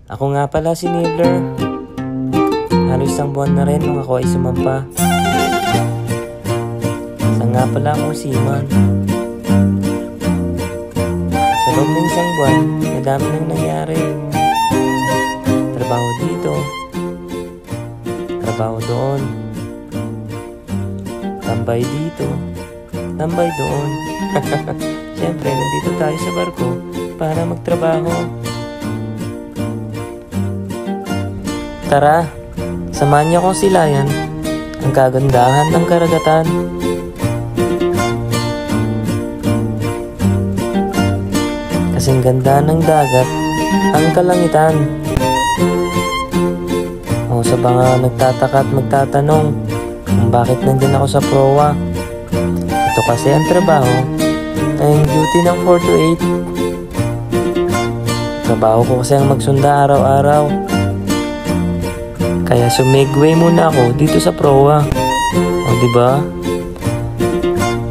Ako nga pala si Nibbler. Halos isang buwan na rin nung ako ay sumampa. Isa nga pala akong seaman. Sa loob ng isang buwan, madami nang nangyari. Trabaho dito, trabaho doon, tambay dito, tambay doon. Siyempre, nandito tayo sa barko para magtrabaho. Tara, samahan niyo akong silayan ang kagandahan ng karagatan. Kasing ganda ng dagat ang kalangitan. O sa mga nagtataka at magtatanong kung bakit nandyan ako sa proa, ito kasi ang trabaho ay duty ng 4 to 8. Trabaho ko kasi ang magsunda araw-araw. Kaya sumigway muna ako dito sa proa. O diba?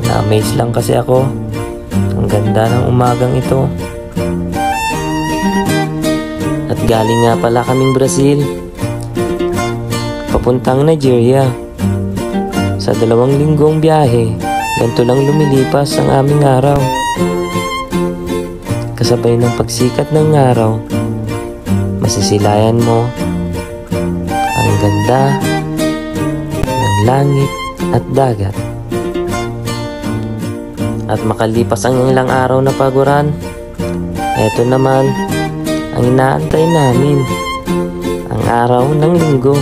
Na-amaze lang kasi ako. Ang ganda ng umagang ito. At galing nga pala kaming Brazil papuntang Nigeria. Sa 2 linggong biyahe, ganito lang lumilipas ang aming araw. Kasabay ng pagsikat ng araw, masisilayan mo ang ganda ng langit at dagat. At makalipas ang ilang araw na paguran, eto naman ang inaantay namin, ang araw ng linggo.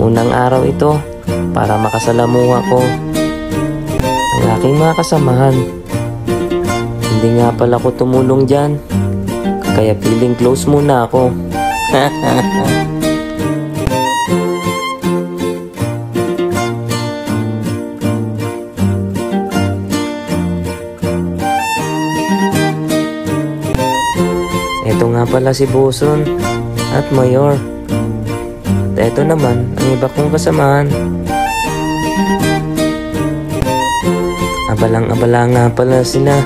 Unang araw ito para makasalamuha ko ang aking mga kasamahan. Hindi nga pala ko tumulong dyan, kaya feeling close muna ako. Ito nga pala si Boson at Mayor. At eto naman ang iba kong kasamahan. Abalang-abala nga pala sila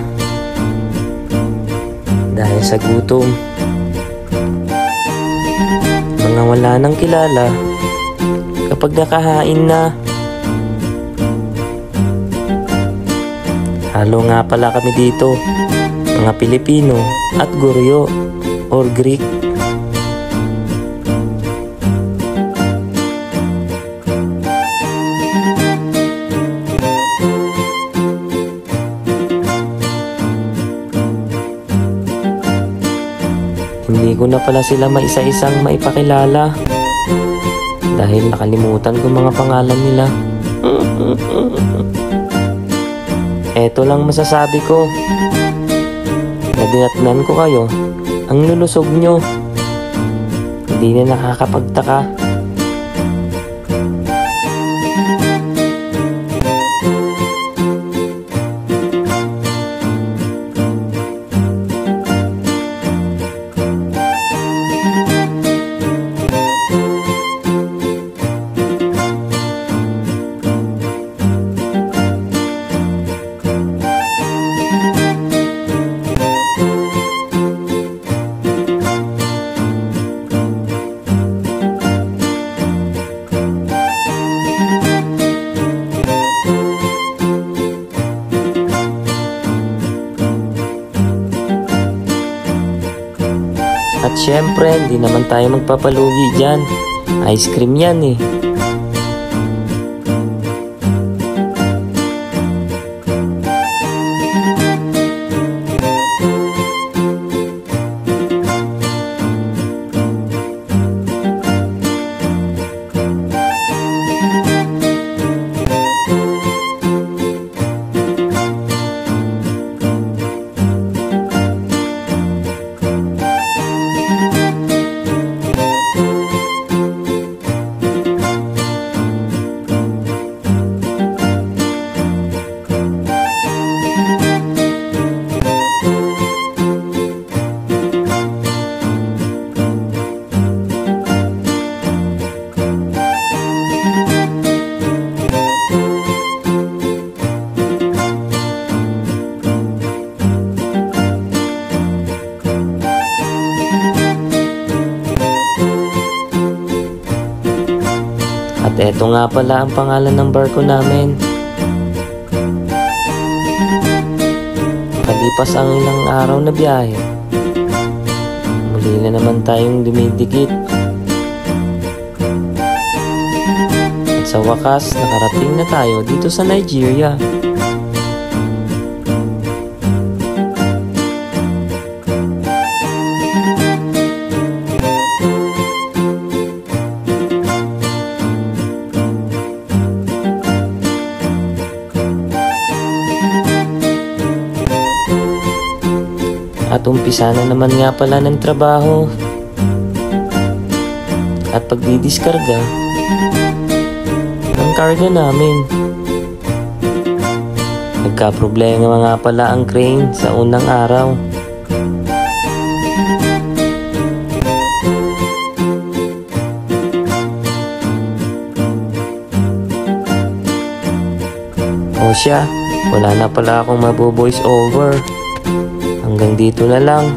dahil sa gutom. Mga wala nang kilala kapag nakahain na. Halo nga pala kami dito, mga Pilipino at Goryeo or Greek. Hindi ko na pala sila maisa-isang maipakilala dahil nakalimutan ko mga pangalan nila. Eto lang masasabi ko, na dinatnan ko kayo, ang lulusog nyo. Hindi na nakakapagtaka. At syempre, hindi naman tayo magpapalugi dyan. Ice cream yan eh. eto nga pala ang pangalan ng barko namin. Kalipas ang ilang araw na biyahe, muli na naman tayong dumidikit. At sa wakas, nakarating na tayo dito sa Nigeria. At umpisa na naman nga pala ng trabaho at pagdidiskarga ng karga namin. Nagka-problema nga pala ang crane sa unang araw. O siya, wala na pala akong mabu-voice over. Hanggang dito na lang.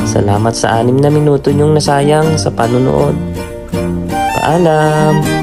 Salamat sa 6 na minuto niyong nasayang sa panunood. Paalam!